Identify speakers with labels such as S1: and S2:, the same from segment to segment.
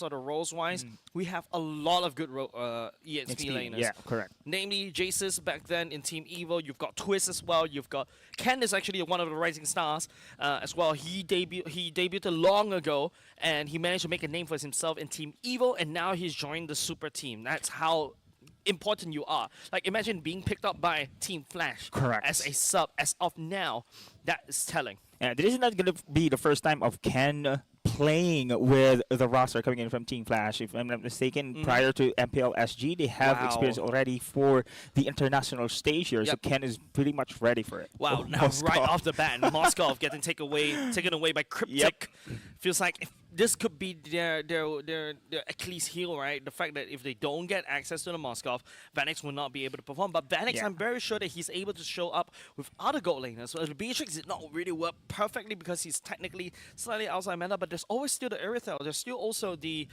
S1: sort of roles-wise, we have a lot of good EXP laners.
S2: Yeah, correct.
S1: Namely, Jace's back then in Team Evo. You've got Twist as well. You've got Ken is actually one of the rising stars as well. He debuted long ago, and he managed to make a name for himself in Team Evo, and now he's joined the super team. That's how important you are. Like, imagine being picked up by Team Flash
S2: Correct.
S1: as a sub as of now. That is telling.
S2: Yeah, this is not going to be the first time of Ken playing with the roster coming in from Team Flash. If I'm not mistaken, prior to MPL SG, they have experience already for the international stage here. So Ken is pretty much ready for it.
S1: Wow, now right off the bat, Moskov getting taken away by Cryptic. Feels like if this could be their Achilles heel, right? The fact that if they don't get access to the Moskov, Vanix will not be able to perform. But Vanix, I'm very sure that he's able to show up with other gold laners. So the Beatrix did not really work perfectly because he's technically slightly outside meta, but there's always still the Irithel. There's still also the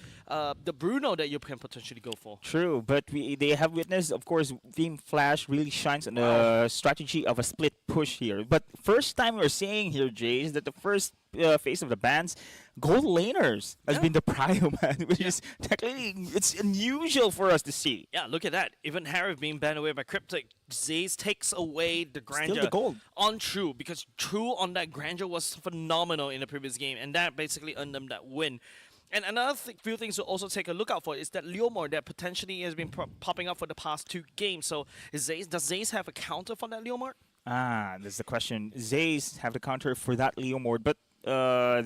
S1: Bruno that you can potentially go for.
S2: True, but they have witnessed, of course, Team Flash really shines on the strategy of a split push here. But first time we're seeing here, Jay, is that the first phase of the bans, gold laners has been the prio, man, which is technically, it's unusual for us to see.
S1: Yeah, look at that. Even Harith being banned away by Cryptic, Zaze takes away the grandeur.
S2: Still the gold.
S1: On True, because True on that grandeur was phenomenal in the previous game, and that basically earned them that win. And another few things to also take a look out for is that Leomord that potentially has been popping up for the past 2 games. So does Zaze have a counter for that Leomord?
S2: That's the question. Zaze have the counter for that Leomord, but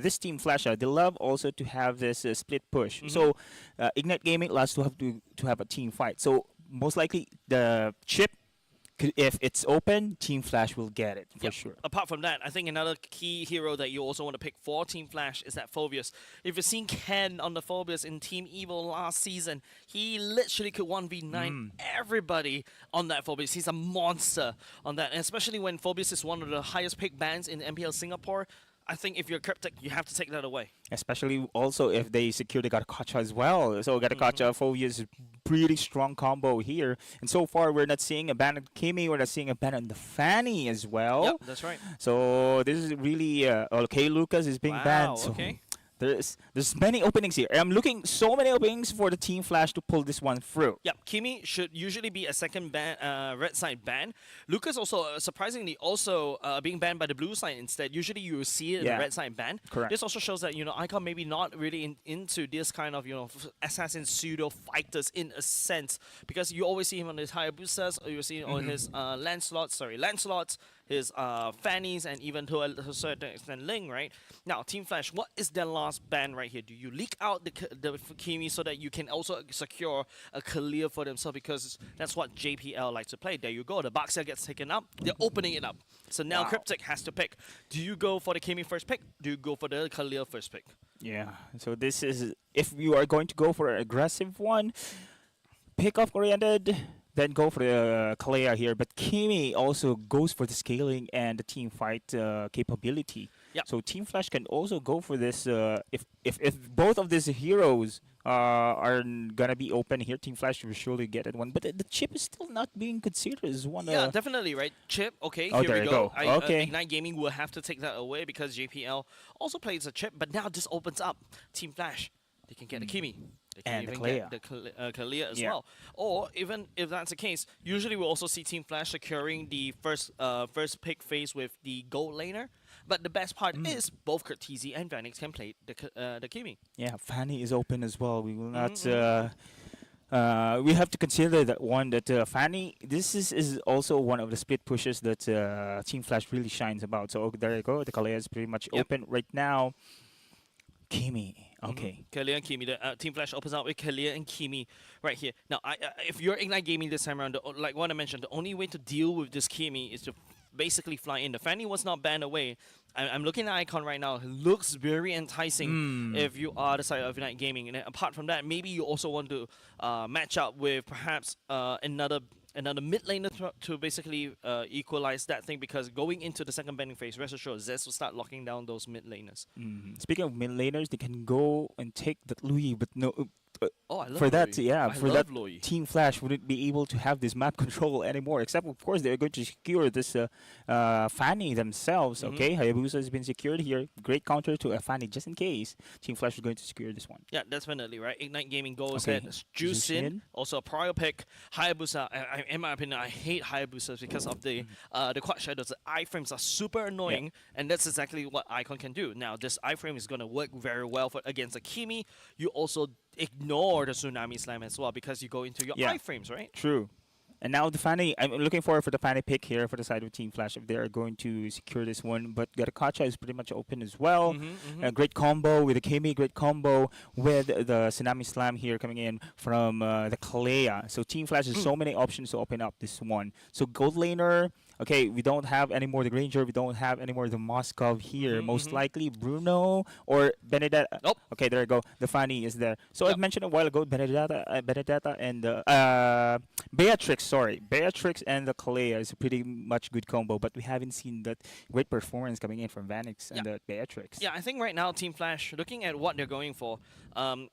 S2: this Team Flash, they love also to have this split push. So Ignite Gaming loves to have a team fight. So most likely the chip, if it's open, Team Flash will get it for sure.
S1: Apart from that, I think another key hero that you also want to pick for Team Flash is that Phobius. If you've seen Ken on the Phobius in Team Evil last season, he literally could 1v9 everybody on that Phobius. He's a monster on that, and especially when Phobius is one of the highest pick bans in MPL Singapore. I think if you're Cryptic, you have to take that away.
S2: Especially also if they secure the Gatakacha as well. So Gatakacha, Phobius, pretty strong combo here. And so far, we're not seeing a ban on Kimi. We're not seeing a ban on the Fanny as well.
S1: Yep, that's right.
S2: So this is really... okay, Lucas is being banned. So
S1: Okay.
S2: There's many openings here. I'm looking so many openings for the Team Flash to pull this one through.
S1: Yep, Kimi should usually be a second red side ban. Lucas also, surprisingly, also being banned by the blue side instead. Usually you will see it in the red side ban.
S2: Correct.
S1: This also shows that, Icon maybe not really into this kind of, assassin pseudo fighters in a sense. Because you always see him on his higher boosters, or you see him on his Lancelots, his Fannies, and even to a certain extent Ling, right? Now, Team Flash, what is their last ban right here? Do you leak out the Kimi so that you can also secure a clear for themselves? Because that's what JPL likes to play. There you go. The Boxer gets taken up. They're opening it up. So now Cryptic has to pick. Do you go for the Kimi first pick? Do you go for the Khalil first pick?
S2: Yeah. So this is... If you are going to go for an aggressive one, pick off oriented, then go for the Kalea here. But Kimi also goes for the scaling and the team fight capability.
S1: Yep.
S2: So Team Flash can also go for this. If both of these heroes are gonna be open here, Team Flash will surely get it one. But the chip is still not being considered as one.
S1: Yeah, definitely, right? Chip, okay,
S2: Oh,
S1: here
S2: there
S1: we
S2: you
S1: go.
S2: go. Okay.
S1: Ignite Gaming will have to take that away because JPL also plays a chip, but now this opens up Team Flash. They can get the Kimi. They can
S2: And the
S1: even
S2: Kalea.
S1: get the Kalea as well. Or even if that's the case, usually we'll also see Team Flash securing the first pick phase with the gold laner. But the best part is both Curtizi and Vanix can play the Kimi.
S2: Yeah, Fanny is open as well. We will not... we have to consider that one, that Fanny, this is also one of the split pushes that Team Flash really shines about. So there you go. The Kalea is pretty much open right now. Kimi. Okay.
S1: Kalea and Kimi. The Team Flash opens out with Kalea and Kimi right here. Now, if you're Ignite Gaming this time around, like what I mentioned, the only way to deal with this Kimi is to basically fly in. The Fanny was not banned away. I'm looking at Icon right now. It looks very enticing if you are the side of Ignite Gaming. And then apart from that, maybe you also want to match up with perhaps another mid laner to basically equalize that thing, because going into the second banning phase, rest assured, Zez will start locking down those mid laners.
S2: Speaking of mid laners, they can go and take that Louis, but no,
S1: Oh, I love
S2: for that,
S1: Loi.
S2: yeah,
S1: I
S2: for that
S1: love Loi.
S2: Team Flash wouldn't be able to have this map control anymore. Except, of course, they're going to secure this Fanny themselves.
S1: Hmm.
S2: Okay, Hayabusa has been secured here. Great counter to a Fanny just in case Team Flash is going to secure this one.
S1: Yeah, definitely, right? Ignite Gaming goes
S2: Okay,
S1: ahead, juice in.
S2: Jushin.
S1: Also a prior pick. Hayabusa, in my opinion, I hate Hayabusas because of the quad shadows. The iframes are super annoying, and that's exactly what Icon can do. Now, this iframe is going to work very well against a Kimi. You also ignore the Tsunami Slam as well because you go into your
S2: Yeah.
S1: iframes, right?
S2: True. And now the Fanny, I'm looking forward for the Fanny pick here for the side of Team Flash if they are going to secure this one. But Gatakacha is pretty much open as well. A great combo with the Kimi, great combo with the Tsunami Slam here coming in from the Kalea. So Team Flash has so many options to open up this one. So Gold Laner, okay, we don't have anymore the Granger, we don't have anymore the Moskov here. Most likely Bruno or Benedetta.
S1: Nope.
S2: Okay, there you go. The Fanny is there. So I
S1: Yep.
S2: mentioned a while ago Benedetta and Beatrix. Sorry, Beatrix and the Kalea is a pretty much good combo, but we haven't seen that great performance coming in from Vanix and the Beatrix.
S1: Yeah, I think right now Team Flash, looking at what they're going for,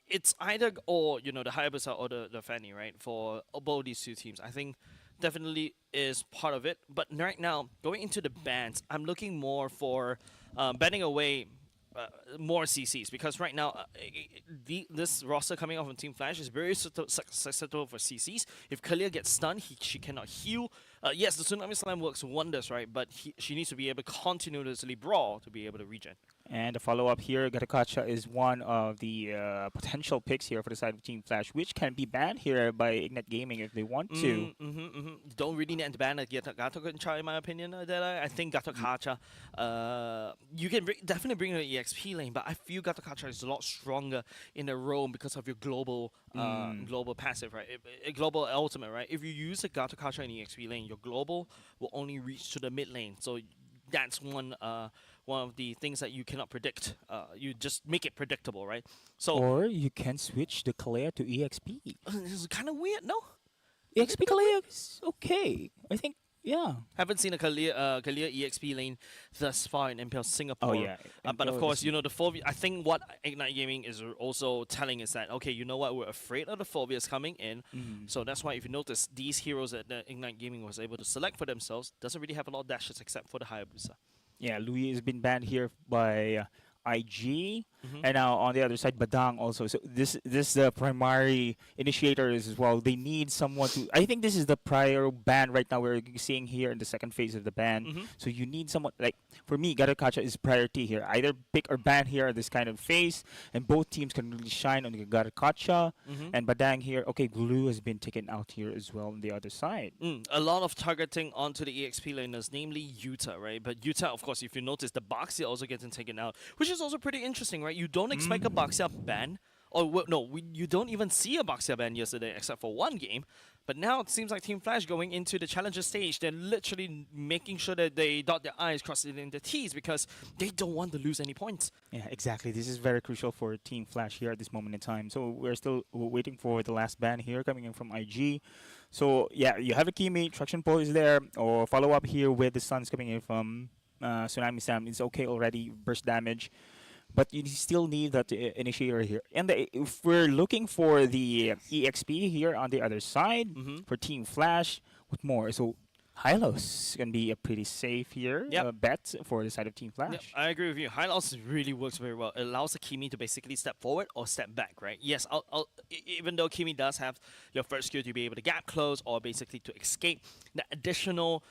S1: it's either or the Hayabusa or the Fanny, right? For both these two teams, I think definitely is part of it. But right now, going into the bans, I'm looking more for banning away more CCs because right now this roster coming off from Team Flash is very susceptible for CCs. If Kalia gets stunned, she cannot heal. Yes, the Tsunami Slam works wonders, right? But she needs to be able to continuously brawl to be able to regen.
S2: And the follow-up here, Gatakacha is one of the potential picks here for the side of Team Flash, which can be banned here by Ignite Gaming if they want to.
S1: Don't really need to ban Gatakacha in my opinion. I think Gatakacha, you can definitely bring her EXP lane, but I feel Gatakacha is a lot stronger in the roam because of your global global passive, right? Global ultimate, right? If you use a Gatakacha in EXP lane, your global will only reach to the mid lane. So that's one of the things that you cannot predict. You just make it predictable, right? So
S2: Or you can switch the Kalea to EXP.
S1: this is kind of weird, no?
S2: EXP Kalea is okay. I think, yeah.
S1: Haven't seen a Kalia EXP lane thus far in MPL Singapore.
S2: Oh, yeah.
S1: But of
S2: MPL
S1: course,
S2: is-
S1: the Phobias. I think what Ignite Gaming is also telling is that, okay, you know what? We're afraid of the Phobias coming in. So that's why if you notice, these heroes that the Ignite Gaming was able to select for themselves doesn't really have a lot of dashes except for the Hayabusa.
S2: Yeah, Louis has been banned here by IG, and now on the other side, Badang also. So this the primary initiators as well. They need someone to. I think this is the prior ban right now we're seeing here in the second phase of the ban. So you need someone like for me, Gatakacha is priority here. Either pick or ban here at this kind of phase, and both teams can really shine on the Gatakacha and Badang here. Okay, Blue has been taken out here as well on the other side.
S1: A lot of targeting onto the EXP laners, namely Yuta, right? But Yuta, of course, if you notice, the Baxia also getting taken out, which is also pretty interesting, right? You don't expect a Baxia ban, or you don't even see a Baxia ban yesterday except for one game. But now it seems like Team Flash going into the challenger stage, they're literally making sure that they dot their I's, cross it in their T's because they don't want to lose any points.
S2: Yeah, exactly. This is very crucial for Team Flash here at this moment in time. So we're still waiting for the last ban here coming in from IG. So yeah, you have a Kimi, traction pole is there, or follow up here with the stuns coming in from Tsunami Sam. It's okay already, burst damage. But you still need that initiator here. And if we're looking for the EXP here on the other side for Team Flash, what more? So Hylos can be a pretty safe here bet for the side of Team Flash.
S1: Yep, I agree with you. Hylos really works very well. It allows the Kimi to basically step forward or step back, right? Yes, even though Kimi does have your first skill to be able to gap close or basically to escape, the additional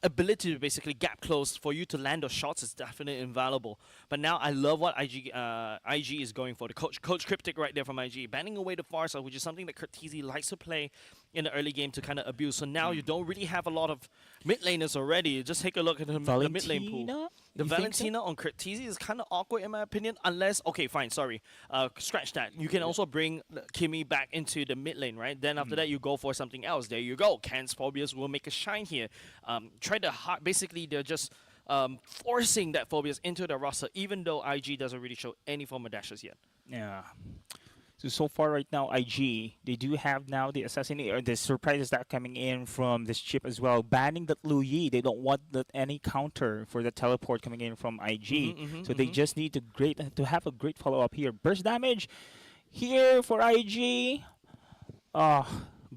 S1: ability to basically gap close for you to land those shots is definitely invaluable. But now I love what IG is going for. The Coach Cryptic right there from IG. Banning away the Farsa, which is something that Curtizi likes to play in the early game to kind of abuse. So now you don't really have a lot of mid laners already. Just take a look at the mid lane pool. The Valentina on Curtizi is kind of awkward in my opinion. Unless, okay, fine, sorry. Scratch that. You can also bring Kimi back into the mid lane, right? Then after that, you go for something else. There you go. Can's Phobias will make a shine here. Basically, they're just forcing that Phobias into the roster, even though IG doesn't really show any form of dashes yet.
S2: Yeah. So far right now, IG, they do have now the assassinate or the surprises that are coming in from this chip as well. Banning that Lu Yi, they don't want that any counter for the teleport coming in from IG. So they just need to have a great follow-up here. Burst damage, Here for IG, uh,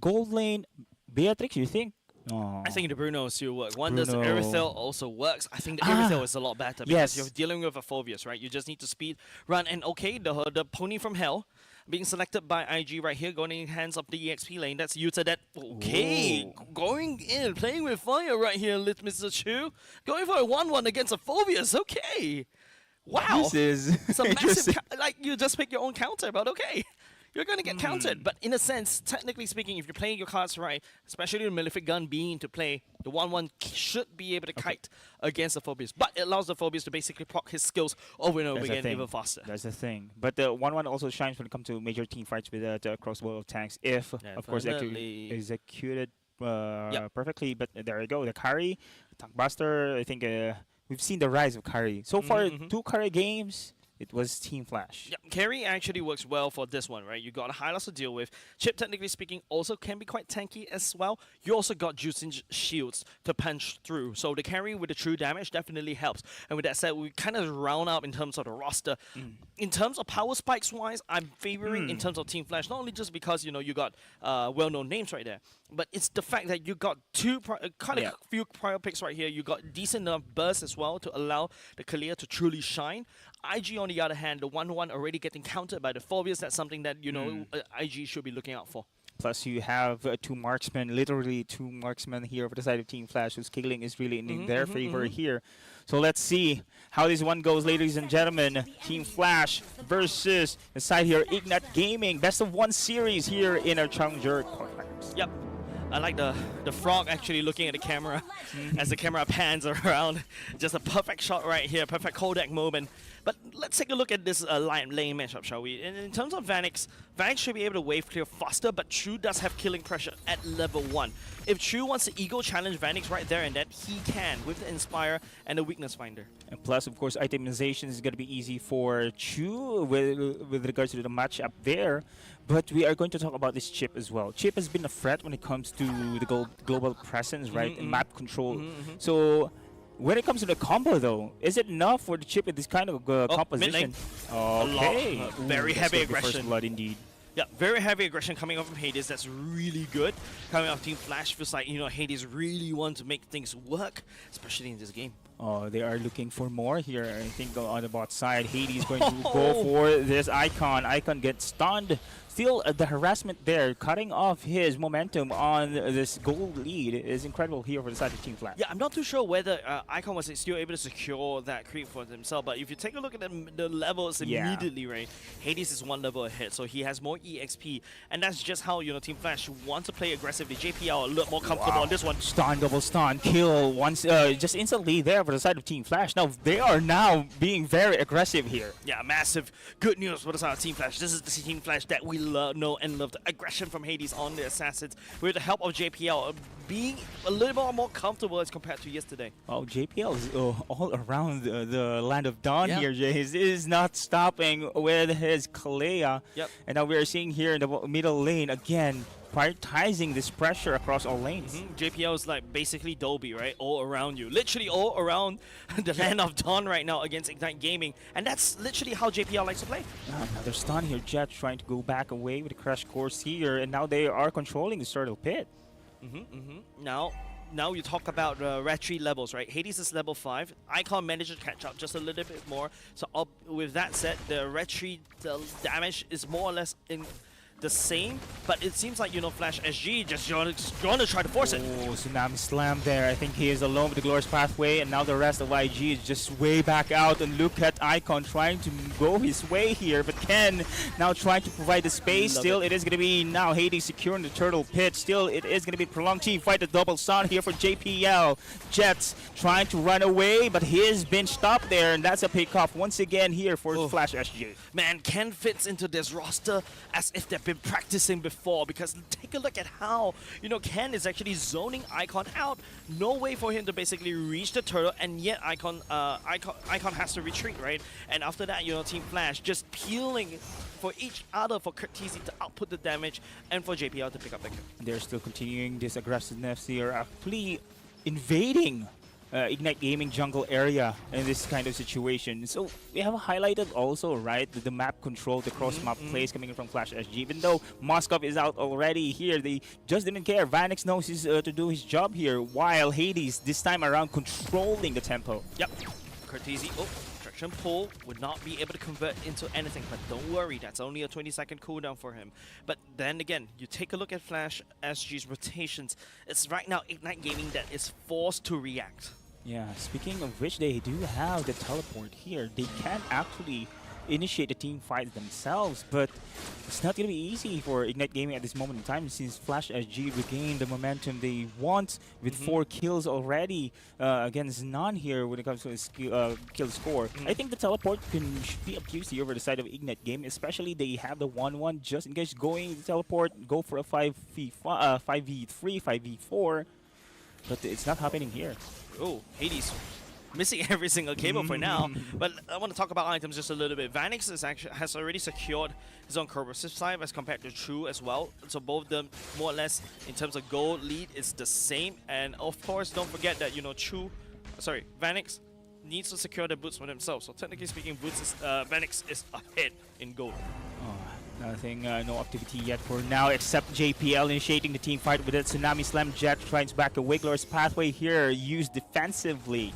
S2: gold lane, Beatrix, you think? Oh,
S1: I think the Bruno still work. One does
S2: Bruno.
S1: Irithel also works. I think the
S2: Ah,
S1: Irithel is a lot better because
S2: yes.
S1: you're dealing with a Phobius, right? You just need to speed, run, and okay, the pony from hell being selected by IG right here, going in hands of the EXP lane. That's Yuta. That okay,
S2: Ooh.
S1: going in, playing with fire right here, Mr. Chu, going for a 1-1 against a Phobius. Okay, wow,
S2: This is
S1: it's a massive
S2: interesting.
S1: like you just pick your own counter, but okay. You're going to get countered, but in a sense, technically speaking, if you're playing your cards right, especially the Malefic Gun being to play, the 1-1 should be able to kite against the Phobius. But it allows the Phobius to basically proc his skills over and over
S2: That's the
S1: again
S2: thing.
S1: even faster.
S2: That's the thing. But the 1-1 also shines when it comes to major team fights with the crossbow of tanks. If, of course,
S1: Definitely.
S2: executed
S1: Yep.
S2: perfectly. But there you go. The carry, Tankbuster, I think we've seen the rise of carry. So far, 2 carry games, it was Team Flash.
S1: Yeah, carry actually works well for this one, right? You got a high loss to deal with. Chip, technically speaking, also can be quite tanky as well. You also got juicing shields to punch through. So the carry with the true damage definitely helps. And with that said, we kind of round out in terms of the roster. In terms of power spikes wise, I'm favoring in terms of Team Flash, not only just because, you know, you got well-known names right there, but it's the fact that you got quite a few prior picks right here. You got decent enough burst as well to allow the Kalia to truly shine. IG, on the other hand, the 1-1 already getting countered by the Phobius. That's something that, you know, IG should be looking out for.
S2: Plus, you have 2 marksmen, literally 2 marksmen here for the side of Team Flash, whose scaling is really in their favor here. So let's see how this one goes, ladies and gentlemen. Team Flash versus the side here, Ignat Gaming. Best of 1 series here in our Challenger qualifiers.
S1: Yep. I like the frog actually looking at the camera as the camera pans around. Just a perfect shot right here, perfect Kodak moment. But let's take a look at this lane matchup, shall we? In terms of Vanix, Vanix should be able to wave clear faster, but Chu does have killing pressure at level 1. If Chu wants to ego challenge Vanix right there and then, he can with the Inspire and the Weakness Finder.
S2: And plus, of course, itemization is going to be easy for Chu with regards to the matchup there. But we are going to talk about this Chip as well. Chip has been a threat when it comes to the global presence, right? And map control. So when it comes to the combo, though, is it enough for the Chip with this kind of composition? Okay.
S1: Very
S2: Ooh,
S1: heavy
S2: that's gonna be
S1: aggression.
S2: First blood indeed.
S1: Yeah, very heavy aggression coming off from Hades. That's really good. Coming off Team Flash feels like, you know, Hades really want to make things work, especially in this game.
S2: Oh, they are looking for more here. I think on the bot side, Hades going to go for this Icon. Icon gets stunned. Still, the harassment there, cutting off his momentum on this gold lead is incredible here for the side of Team Flash.
S1: Yeah, I'm not too sure whether Icon was still able to secure that creep for himself, but if you take a look at the levels immediately, right, Hades is 1 level ahead, so he has more EXP, and that's just how, you know, Team Flash wants to play aggressively. JPL a little more comfortable on this one.
S2: Stun, double stun, kill once, just instantly there for the side of Team Flash. Now, they are now being very aggressive here.
S1: Yeah, massive good news for the side of Team Flash. This is the Team Flash that we know and love. The aggression from Hades on the Assassins with the help of JPL being a little more comfortable as compared to yesterday.
S2: Oh, JPL is all around the land of Dawn
S1: Yeah.
S2: here, Jace. Is not stopping with his Kalea.
S1: Yep.
S2: And now we are seeing here in the middle lane, again, prioritizing this pressure across all lanes.
S1: JPL is like basically Dolby, right? All around you. Literally all around the land of Dawn right now against Ignite Gaming. And that's literally how JPL likes to play.
S2: Another stun here. Jet trying to go back away with the crash course here. And now they are controlling the Turtle Pit.
S1: Now you talk about retreat levels, right? Hades is level 5. Icon managed to catch up just a little bit more. So with that said, the retreat damage is more or less in the same, but it seems like, you know, Flash SG just going to try to force it.
S2: Oh, Tsunami Slam there. I think he is alone with the Glorious Pathway, and now the rest of IG is just way back out. And look at Icon trying to go his way here, but Ken now trying to provide the space. Still, it is going to be now Hades securing the Turtle Pit. Still, it is going to be prolonged team fight. The double stun here for JPL. Jets trying to run away, but he has been stopped there, and that's a pick off once again here for Flash SG.
S1: Man, Ken fits into this roster as if they've been practicing before, because take a look at how, you know, Ken is actually zoning Icon out. No way for him to basically reach the turtle, and yet Icon has to retreat, right? And after that, you know, Team Flash just peeling for each other for Curtisi to output the damage and for JPL to pick up the kill.
S2: They're still continuing this aggressiveness here, actually invading Ignite Gaming jungle area in this kind of situation. So we have highlighted also, right, the map control, the cross-map plays coming in from Flash SG. Even though Moskov is out already here, they just didn't care. Vanix knows to do his job here, while Hades this time around controlling the tempo.
S1: Yep. Cortese, traction pull would not be able to convert into anything, but don't worry, that's only a 20-second cooldown for him. But then again, you take a look at Flash SG's rotations. It's right now Ignite Gaming that is forced to react.
S2: Yeah, speaking of which, they do have the teleport here. They can actually initiate the team fight themselves, but it's not going to be easy for Ignite Gaming at this moment in time since Flash SG regained the momentum they want with 4 kills already against none here when it comes to his kill score. I think the teleport should be of use here over the side of Ignite Gaming, especially they have the 1-1 just in case going to teleport, go for a 5v3, 5v4, but it's not happening here.
S1: Oh, Hades missing every single cable for now. But I want to talk about items just a little bit. Vanix has already secured his own corrosive side as compared to True as well. So both of them, more or less, in terms of goal lead, is the same. And of course, don't forget that Vanix needs to secure the boots for themselves. So technically speaking, Vanix is ahead in goal.
S2: Nothing, no activity yet for now except JPL initiating the team fight with a Tsunami Slam Jet, trying to back a Wiggler's pathway here, used defensively.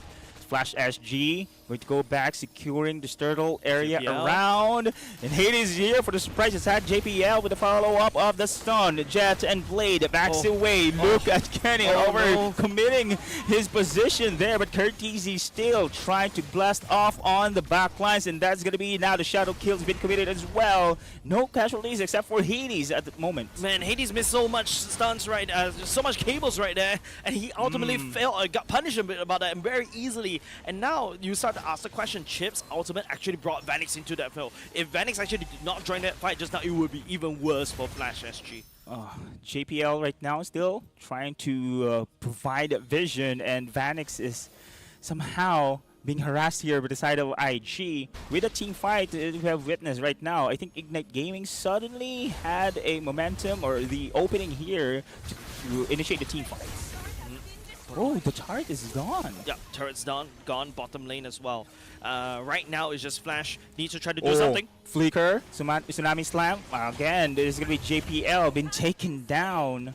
S2: Flash SG going to go back, securing the Sturtle area around. And Hades here for the surprise attack. JPL with the follow-up of the stun. Jet and Blade backs away. Look at Kenny committing his position there, but Cortese still trying to blast off on the back lines, and that's going to be now the shadow kills been committed as well. No casualties except for Hades at the moment.
S1: Man, Hades missed so much stuns so much cables right there, and he ultimately got punished about that very easily. And now you start to ask the question, Chip's ultimate actually brought Vanix into that field. If Vanix actually did not join that fight just now, it would be even worse for Flash SG.
S2: JPL right now still trying to provide vision, and Vanix is somehow being harassed here by the side of IG. With a team fight we have witnessed right now, I think Ignite Gaming suddenly had a momentum or the opening here to initiate the team fight. Oh, the turret is gone.
S1: Yeah, turret's gone. Bottom lane as well. Right now, it's just Flash needs to try to do something.
S2: Flicker, Tsunami Slam. Again, there's going to be JPL been taken down.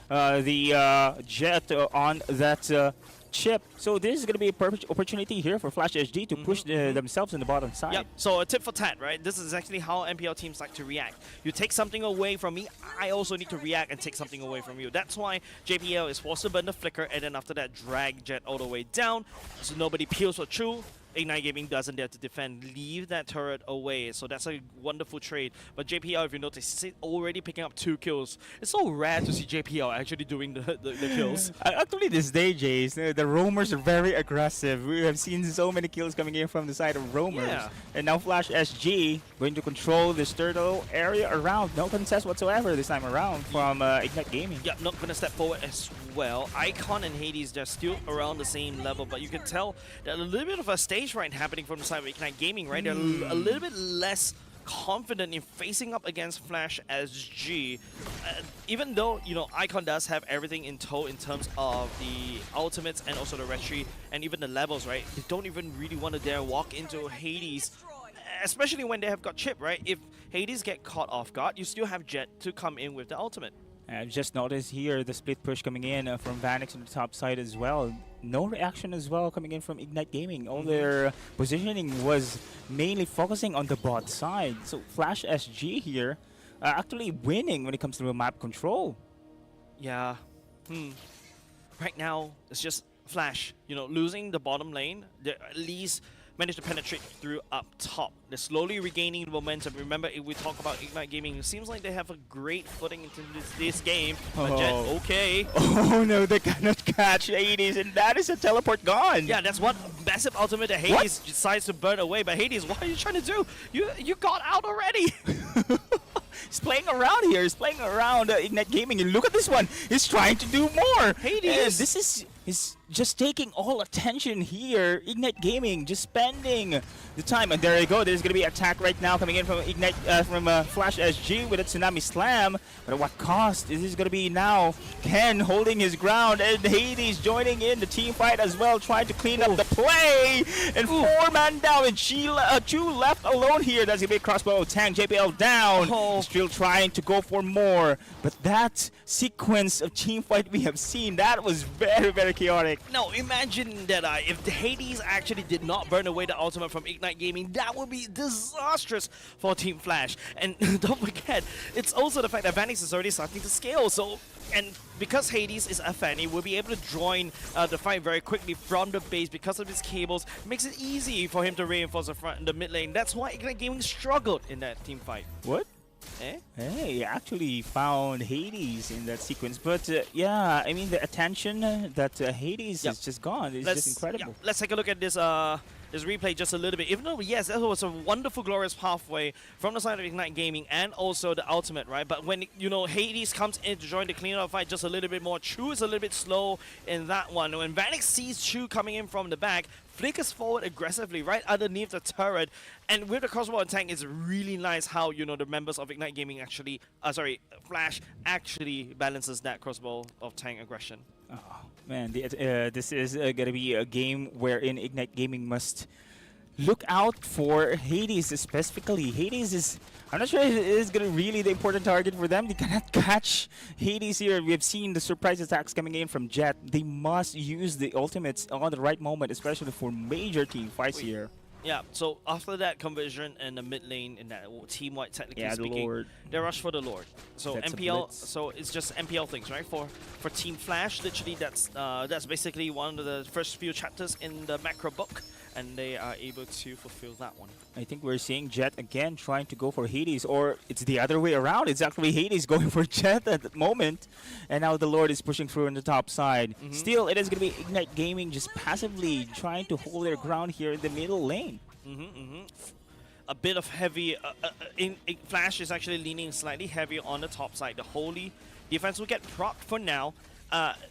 S2: The Jet on that chip. So this is going to be a perfect opportunity here for Flash SG to push themselves in the bottom side.
S1: Yep. So a tip for tat, right? This is actually how MPL teams like to react. You take something away from me, I also need to react and take something away from you. That's why JPL is forced to burn the Flicker, and then after that drag Jet all the way down, so nobody peels for True. Ignite Gaming doesn't dare to defend, leave that turret away. So that's a wonderful trade. But JPL, if you notice, is already picking up 2 kills. It's so rare to see JPL actually doing the kills.
S2: Actually, this day, Jace, the roamers are very aggressive. We have seen so many kills coming in from the side of roamers. Yeah. And now Flash SG going to control this turtle area around. No contest whatsoever this time around from Ignite Gaming.
S1: Yeah, not going to step forward as well. Icon and Hades, they're still around the same level, but you can tell that a little bit of a stage right happening from the side of Ignite Gaming, right? They're a little bit less confident in facing up against Flash SG. Even though, Icon does have everything in tow in terms of the ultimates and also the retry and even the levels, right? They don't even really want to dare walk into Hades, especially when they have got Chip, right? If Hades get caught off guard, you still have Jet to come in with the ultimate.
S2: I've just noticed here the split push coming in from Vanix on the top side as well. No reaction as well coming in from Ignite Gaming. All their positioning was mainly focusing on the bot side. So Flash SG here actually winning when it comes to the map control.
S1: Yeah. Right now, it's just Flash, losing the bottom lane. They're at least managed to penetrate through up top. They're slowly regaining the momentum. Remember, if we talk about Ignite Gaming, it seems like they have a great footing into this game. But Jet, okay.
S2: Oh no, they cannot catch Hades, and that is a teleport gone.
S1: Yeah, that's one massive ultimate that Hades decides to burn away. But Hades, what are you trying to do? You got out already.
S2: He's playing around here. He's playing around Ignite Gaming, and look at this one. He's trying to do more.
S1: Hades.
S2: This is his just taking all attention here. Ignite Gaming just spending the time. And there you go. There's going to be attack right now coming in from Ignite, from Flash SG with a Tsunami Slam. But at what cost? This is going to be now Ken holding his ground and Hades joining in the team fight as well, trying to clean up the play. And 4-man down and Chu left alone here. That's going to be a crossbow. Tang JPL down. Still trying to go for more. But that sequence of team fight we have seen, that was very, very chaotic.
S1: Now, imagine that if the Hades actually did not burn away the ultimate from Ignite Gaming, that would be disastrous for Team Flash. And don't forget, it's also the fact that Vanix is already starting to scale. So, and because Hades is a Fanny, we'll be able to join the fight very quickly from the base because of his cables. Makes it easy for him to reinforce the mid lane. That's why Ignite Gaming struggled in that team fight.
S2: What?
S1: Eh?
S2: Hey, actually found Hades in that sequence, but yeah, I mean the attention that Hades is just gone. It's just incredible.
S1: Yeah, let's take a look at this this replay just a little bit. Even though yes, that was a wonderful, glorious pathway from the side of Ignite Gaming and also the ultimate, right? But when Hades comes in to join the cleanup fight just a little bit more, Chu is a little bit slow in that one. When Vanix sees Chu coming in from the back, flickers forward aggressively right underneath the turret, and with the crossbow and tank, it's really nice how the members of Ignite Gaming actually, Flash actually balances that crossbow of tank aggression.
S2: Oh man, this is gonna be a game wherein Ignite Gaming must look out for Hades specifically. Hades is, I'm not sure if it is gonna really the important target for them. They cannot catch Hades here. We have seen the surprise attacks coming in from Jet. They must use the ultimates on the right moment, especially for major team fights here.
S1: Yeah, so after that conversion in the mid lane, in that team white technically speaking,
S2: Lord.
S1: they rush for the Lord. So
S2: That's
S1: MPL, so it's just MPL things, right? For Team Flash, literally that's basically one of the first few chapters in the macro book, and they are able to fulfill that one.
S2: I think we're seeing Jet again trying to go for Hades, or it's the other way around. It's actually Hades going for Jet at the moment, and now the Lord is pushing through on the top side. Still, it is going to be Ignite Gaming just passively trying to hold their ground here in the middle lane.
S1: A bit of heavy, Flash is actually leaning slightly heavier on the top side. The Holy defense will get propped for now.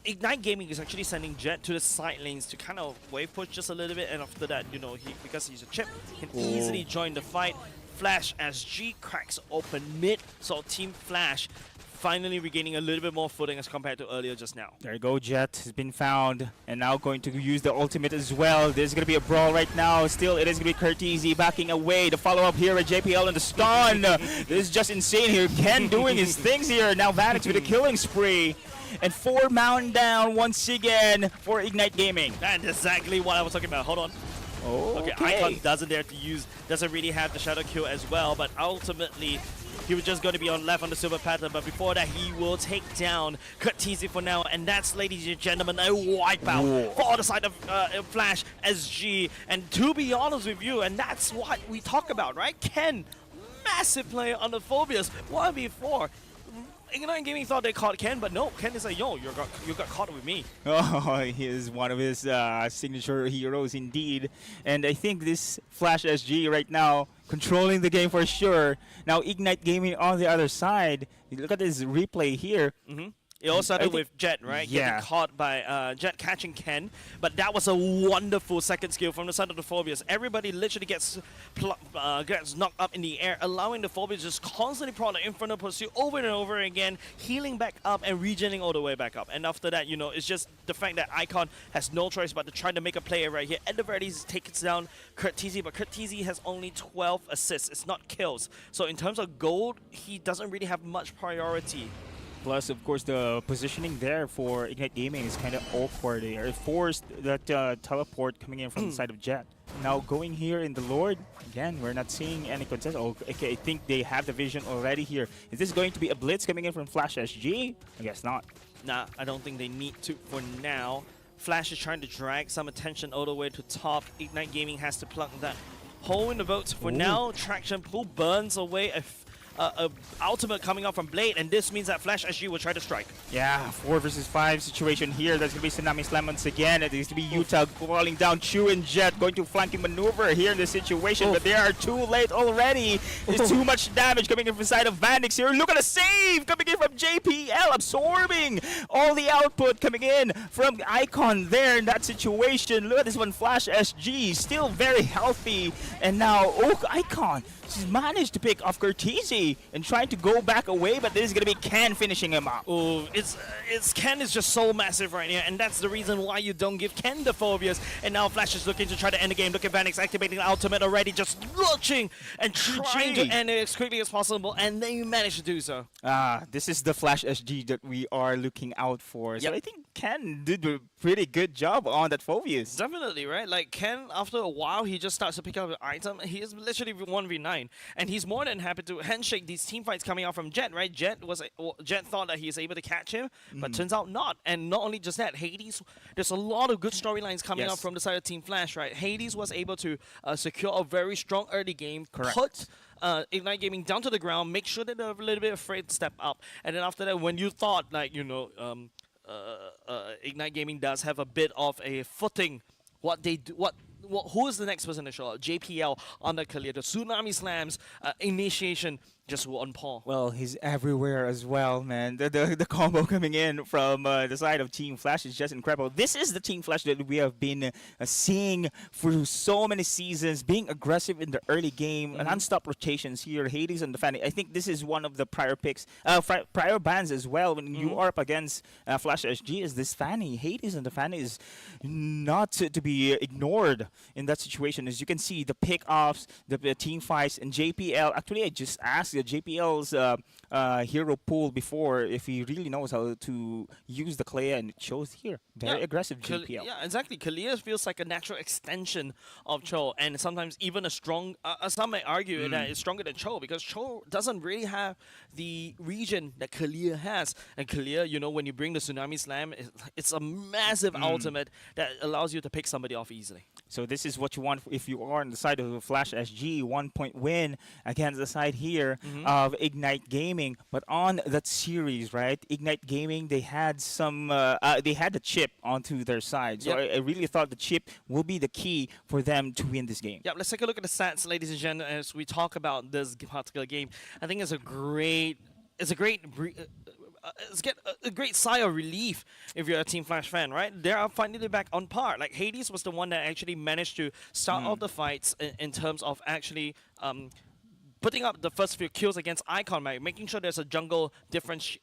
S1: Ignite Gaming is actually sending Jet to the side lanes to kind of wave push just a little bit, and after that, because he's a chip, can easily join the fight. Flash SG cracks open mid, so Team Flash finally regaining a little bit more footing as compared to earlier just now.
S2: There you go, Jet has been found, and now going to use the ultimate as well. There's going to be a brawl right now. Still, it is going to be Courtesy backing away. The follow-up here at JPL and the stun. This is just insane here. Ken doing his things here. Now Vanix with a killing spree. And 4-man down once again for Ignite Gaming.
S1: That's exactly what I was talking about. Hold on. Okay, Icon doesn't really have the shadow kill as well, but ultimately he was just going to be on left on the silver pattern, but before that he will take down Courtesy for now, and that's, ladies and gentlemen, a wipeout for the side of Flash SG. And to be honest with you, and that's what we talk about, right? Ken, massive player on the Phobias 1v4. Ignite Gaming thought they caught Ken, but no, Ken is like, yo, you got caught with me.
S2: Oh, he is one of his signature heroes indeed. And I think this Flash SG right now controlling the game for sure. Now Ignite Gaming on the other side. Look at this replay here.
S1: It all started with Jet, right?
S2: Yeah.
S1: Getting caught by Jet catching Ken. But that was a wonderful second skill from the side of the Phobias. Everybody literally gets knocked up in the air, allowing the Phobias just constantly prod the Inferno Pursuit over and over again, healing back up and regening all the way back up. And after that, it's just the fact that Icon has no choice but to try to make a play right here. At the very least, takes down Courtesy, but Courtesy has only 12 assists. It's not kills. So in terms of gold, he doesn't really have much priority.
S2: Plus, of course, the positioning there for Ignite Gaming is kind of awkward. It forced that teleport coming in from the side of Jet. Now going here in the Lord, again, we're not seeing any contest. Oh, okay, I think they have the vision already here. Is this going to be a blitz coming in from Flash SG? I guess not.
S1: Nah, I don't think they need to for now. Flash is trying to drag some attention all the way to top. Ignite Gaming has to plug that hole in the boat. For now, Traction Pool burns away ultimate coming out from Blade, and this means that Flash SG will try to strike.
S2: Yeah, 4 versus 5 situation here. There's going to be Tsunami Slam once again. It is to be Utah falling down. Chu and Jet going to flanking maneuver here in this situation, but they are too late already. There's too much damage coming in from the side of Vanix here. Look at the save coming in from JPL, absorbing all the output coming in from Icon there in that situation. Look at this one, Flash SG, still very healthy. And now Oak Icon, she's managed to pick off Cortese and trying to go back away, but this is going to be Ken finishing him up.
S1: Oh, it's Ken is just so massive right here, and that's the reason why you don't give Ken the phobias. And now Flash is looking to try to end the game. Look at Vanix activating the ultimate already, just launching and trying to end it as quickly as possible, and they managed to do so.
S2: This is the Flash SG that we are looking out for. So
S1: Yep.
S2: I think Ken did a pretty good job on that Phobius.
S1: Definitely, right? Like, Ken, after a while, he just starts to pick up an item. He is literally 1v9, and he's more than happy to handshake these team fights coming out from Jet, right? Jet thought that he was able to catch him, but turns out not. And not only just that, Hades, there's a lot of good storylines coming out from the side of Team Flash, right? Hades was able to secure a very strong early game, put Ignite Gaming down to the ground, make sure that they're a little bit afraid to step up, and then after that, when you thought, like, you know, Ignite Gaming does have a bit of a footing, what they do, who is the next person to show up? JPL on the Kalia, the Tsunami Slams, initiation, just on Paul.
S2: Well, he's everywhere as well, man. The combo coming in from the side of Team Flash is just incredible. This is the Team Flash that we have been seeing for so many seasons, being aggressive in the early game, non-stop rotations here. Hades and the Fanny. I think this is one of the prior picks, prior bans as well. When you are up against Flash SG, is this Fanny. Hades and the Fanny is not to be ignored in that situation. As you can see, the pick-offs, the team fights, and JPL. Actually, I just asked JPL's hero pool before if he really knows how to use the Kalia, and it shows here. Very aggressive JPL.
S1: Yeah, exactly. Kalia feels like a natural extension of Cho, and sometimes even a strong, some may argue that it's stronger than Cho, because Cho doesn't really have the region that Kalia has. And Kalia, you know, when you bring the Tsunami Slam, it's a massive ultimate that allows you to pick somebody off easily.
S2: So this is what you want if you are on the side of Flash SG. 1 point win against the side here of Ignite Gaming. But on that series, right, Ignite Gaming, they had some, they had the chip onto their side. So I really thought the chip will be the key for them to win this game.
S1: Yeah, let's take a look at the stats, ladies and gentlemen, as we talk about this particular game. I think it's a great a great sigh of relief if you're a Team Flash fan, right? They are finally back on par. Like, Hades was the one that actually managed to start off the fights in terms of actually putting up the first few kills against Icon, right? Making sure there's a jungle difference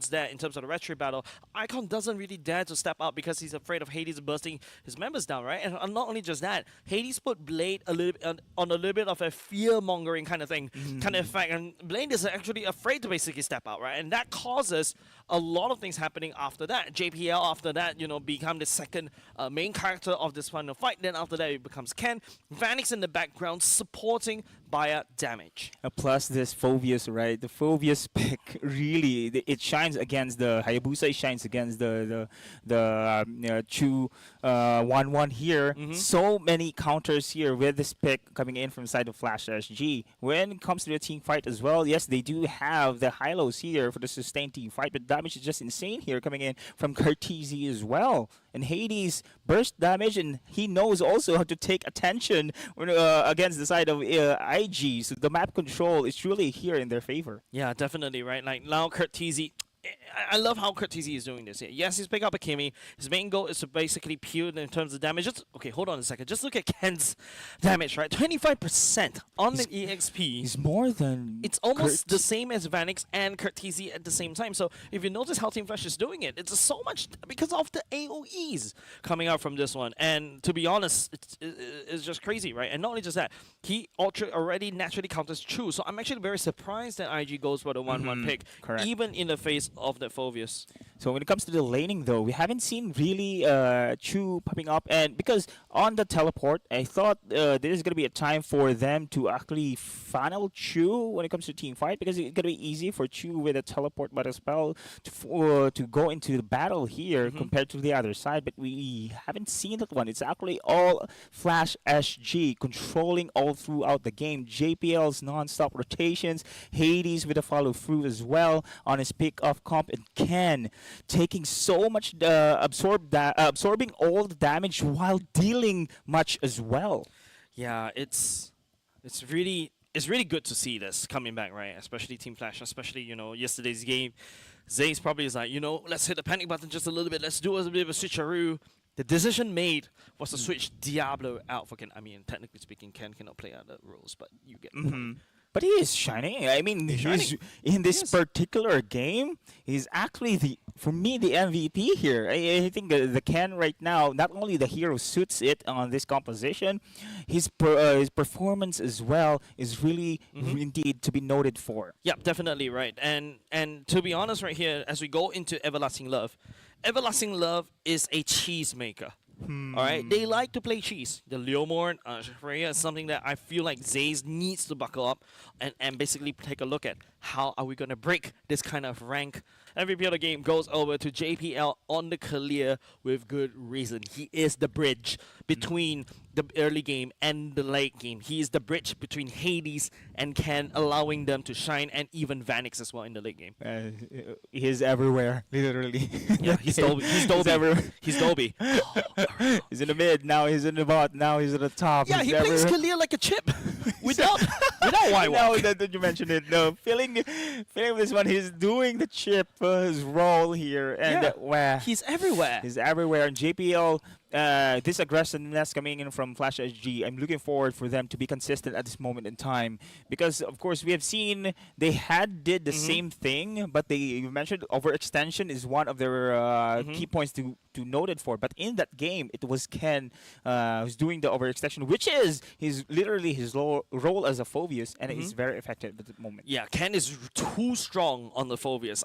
S1: there in terms of the retreat battle. Icon doesn't really dare to step up because he's afraid of Hades bursting his members down, right? And not only just that, Hades put Blade on a little bit of a fear-mongering kind of thing, kind of effect, and Blade is actually afraid to basically step out, right? And that causes a lot of things happening after that. JPL after that, you know, become the second main character of this final fight. Then after that, it becomes Ken. Vanix in the background supporting via damage.
S2: Plus this Phobius, right? The Phobius pick really, it shines against the Hayabusa, it shines against the Chu 1-1 here. So many counters here with this pick coming in from side of Flash SG. When it comes to the team fight as well, yes, they do have the high-lows here for the sustained team fight, but damage is just insane here coming in from Cortese as well. And Hades burst damage, and he knows also how to take attention when, against the side of IG. So the map control is truly here in their favor.
S1: Yeah, definitely, right? Like, now Cortese, I love how Cortese is doing this here. Yes, he's picking up a Kimi. His main goal is to basically peel in terms of damage. Okay, hold on a second. Just look at Ken's damage, right? 25% on the EXP.
S2: He's more than...
S1: It's almost the same as Vanix and Cortese at the same time. So if you notice how Team Flash is doing it, it's so much because of the AoEs coming out from this one. And to be honest, it's just crazy, right? And not only just that, he already naturally counters Chu. So I'm actually very surprised that IG goes for the 1-1 pick, even in the face of the Phobius.
S2: So when it comes to the laning, though, we haven't seen really Chu popping up, and because on the teleport, I thought there's gonna be a time for them to actually funnel Chu when it comes to team fight, because it's gonna be easy for Chu with a teleport but as well to go into the battle here compared to the other side. But we haven't seen that one. It's actually all Flash SG controlling all throughout the game. JPL's non-stop rotations, Hades with a follow through as well on his pick off comp, and Ken taking so much absorbing all the damage while dealing much as well.
S1: Yeah, it's really good to see this coming back, right? Especially Team Flash, especially yesterday's game. Zay's probably is like, let's hit the panic button just a little bit. Let's do a bit of a switcheroo. The decision made was to switch Diablo out for Ken. I mean, technically speaking, Ken cannot play other roles, but you get the point.
S2: But he is shining. I mean, he's in this particular game, he's actually for me the MVP here. I think the Ken right now, not only the hero suits it on this composition, his performance as well is really indeed to be noted for.
S1: Yeah, definitely right. And to be honest, right here, as we go into Everlasting Love is a cheese maker. All right, they like to play cheese. The Leomord, Freya is something that I feel like Zays needs to buckle up and basically take a look at how are we going to break this kind of rank. MVP of the game goes over to JPL on the clear with good reason. He is the bridge between the early game and the late game. He is the bridge between Hades and Ken, allowing them to shine, and even Vanix as well in the late game.
S2: He's everywhere, literally.
S1: Yeah, he's Dolby. He's Dolby.
S2: He's in the mid, now he's in the bot, now he's at the top.
S1: Yeah,
S2: he's
S1: he plays Kalia like a chip without why
S2: Now
S1: walk.
S2: that you mentioned it, no, feeling this one, he's doing the chip his role here, and
S1: He's everywhere.
S2: he's everywhere. And JPL, this aggressiveness coming in from Flash SG, I'm looking forward for them to be consistent at this moment in time, because of course we have seen they did the same thing, but you mentioned overextension is one of their key points to noted for. But in that game, it was Ken who's doing the overextension, which is literally his role as a Phobius, and it is very effective at the moment.
S1: Yeah, Ken is too strong on the Phobius.